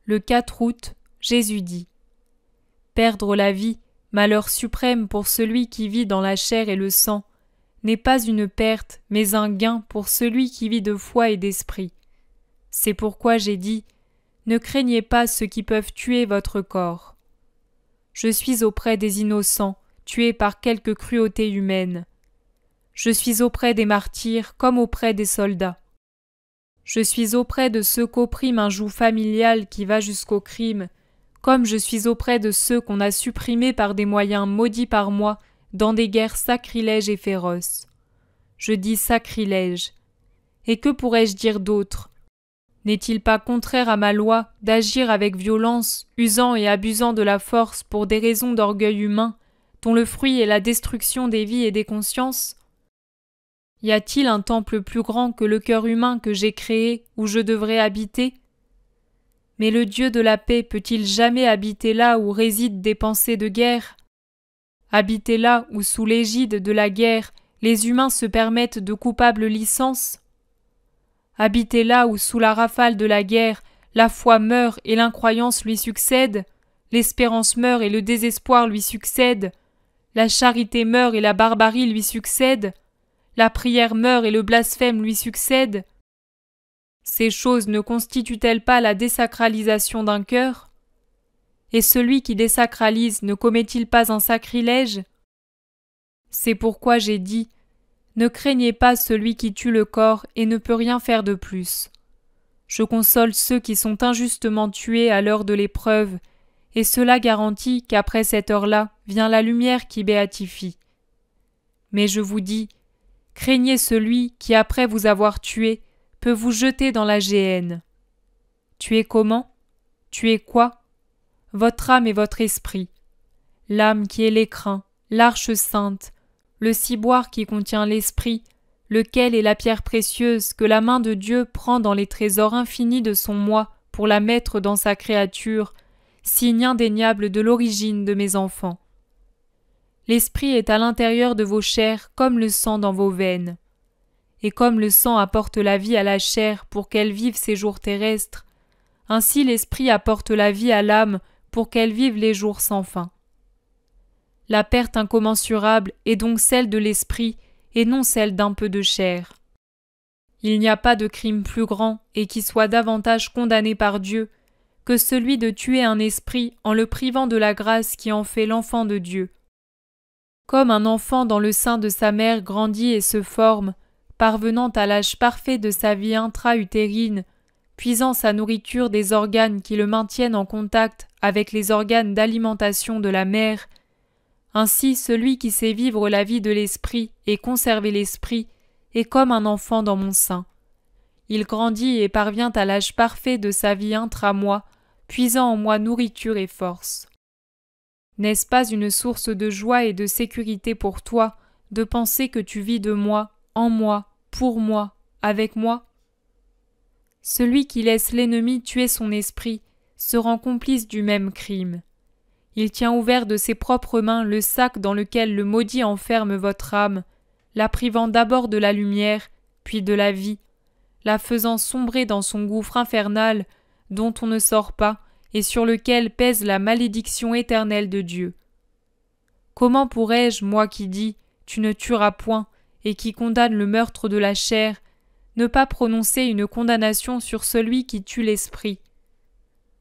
Le 4 août, Jésus dit : Perdre la vie, malheur suprême pour celui qui vit dans la chair et le sang, n'est pas une perte, mais un gain pour celui qui vit de foi et d'esprit. C'est pourquoi j'ai dit : Ne craignez pas ceux qui peuvent tuer votre corps. Je suis auprès des innocents, tués par quelque cruauté humaine. Je suis auprès des martyrs comme auprès des soldats. Je suis auprès de ceux qu'opprime un joug familial qui va jusqu'au crime, comme je suis auprès de ceux qu'on a supprimés par des moyens maudits par moi dans des guerres sacrilèges et féroces. Je dis sacrilèges. Et que pourrais-je dire d'autre ? N'est-il pas contraire à ma loi d'agir avec violence, usant et abusant de la force pour des raisons d'orgueil humain, dont le fruit est la destruction des vies et des consciences ? Y a-t-il un temple plus grand que le cœur humain que j'ai créé où je devrais habiter ? Mais le Dieu de la paix peut-il jamais habiter là où résident des pensées de guerre ? Habiter là où, sous l'égide de la guerre, les humains se permettent de coupables licences ? Habiter là où, sous la rafale de la guerre, la foi meurt et l'incroyance lui succède, l'espérance meurt et le désespoir lui succède, la charité meurt et la barbarie lui succède, la prière meurt et le blasphème lui succède. Ces choses ne constituent-elles pas la désacralisation d'un cœur ? Et celui qui désacralise ne commet-il pas un sacrilège ? C'est pourquoi j'ai dit : Ne craignez pas celui qui tue le corps et ne peut rien faire de plus. Je console ceux qui sont injustement tués à l'heure de l'épreuve, et cela garantit qu'après cette heure-là vient la lumière qui béatifie. Mais je vous dis, craignez celui qui, après vous avoir tué, peut vous jeter dans la géhenne. Tuer comment ? Tuer quoi ? Votre âme et votre esprit. L'âme qui est l'écrin, l'arche sainte, le ciboire qui contient l'esprit, lequel est la pierre précieuse que la main de Dieu prend dans les trésors infinis de son moi pour la mettre dans sa créature, signe indéniable de l'origine de mes enfants. L'esprit est à l'intérieur de vos chairs comme le sang dans vos veines. Et comme le sang apporte la vie à la chair pour qu'elle vive ses jours terrestres, ainsi l'esprit apporte la vie à l'âme pour qu'elle vive les jours sans fin. La perte incommensurable est donc celle de l'esprit et non celle d'un peu de chair. Il n'y a pas de crime plus grand et qui soit davantage condamné par Dieu que celui de tuer un esprit en le privant de la grâce qui en fait l'enfant de Dieu. Comme un enfant dans le sein de sa mère grandit et se forme, parvenant à l'âge parfait de sa vie intra-utérine, puisant sa nourriture des organes qui le maintiennent en contact avec les organes d'alimentation de la mère, ainsi celui qui sait vivre la vie de l'esprit et conserver l'esprit est comme un enfant dans mon sein. Il grandit et parvient à l'âge parfait de sa vie intra-moi, puisant en moi nourriture et force. N'est-ce pas une source de joie et de sécurité pour toi de penser que tu vis de moi, en moi, pour moi, avec moi ? Celui qui laisse l'ennemi tuer son esprit se rend complice du même crime. Il tient ouvert de ses propres mains le sac dans lequel le maudit enferme votre âme, la privant d'abord de la lumière, puis de la vie, la faisant sombrer dans son gouffre infernal dont on ne sort pas et sur lequel pèse la malédiction éternelle de Dieu. Comment pourrais-je, moi qui dis « tu ne tueras point » et qui condamne le meurtre de la chair, ne pas prononcer une condamnation sur celui qui tue l'esprit ?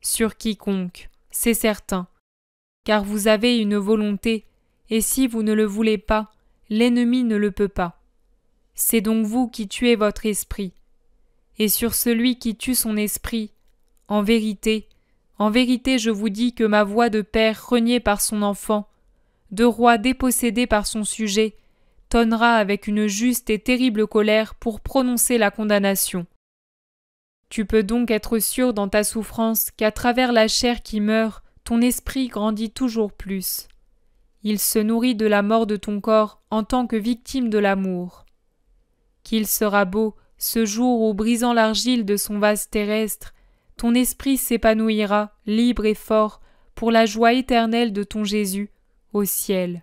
Sur quiconque, c'est certain, car vous avez une volonté, et si vous ne le voulez pas, l'ennemi ne le peut pas. C'est donc vous qui tuez votre esprit. Et sur celui qui tue son esprit, en vérité, je vous dis que ma voix de père reniée par son enfant, de roi dépossédé par son sujet, tonnera avec une juste et terrible colère pour prononcer la condamnation. Tu peux donc être sûr dans ta souffrance qu'à travers la chair qui meurt, ton esprit grandit toujours plus. Il se nourrit de la mort de ton corps en tant que victime de l'amour. Qu'il sera beau, ce jour où, brisant l'argile de son vase terrestre, ton esprit s'épanouira, libre et fort, pour la joie éternelle de ton Jésus, au ciel.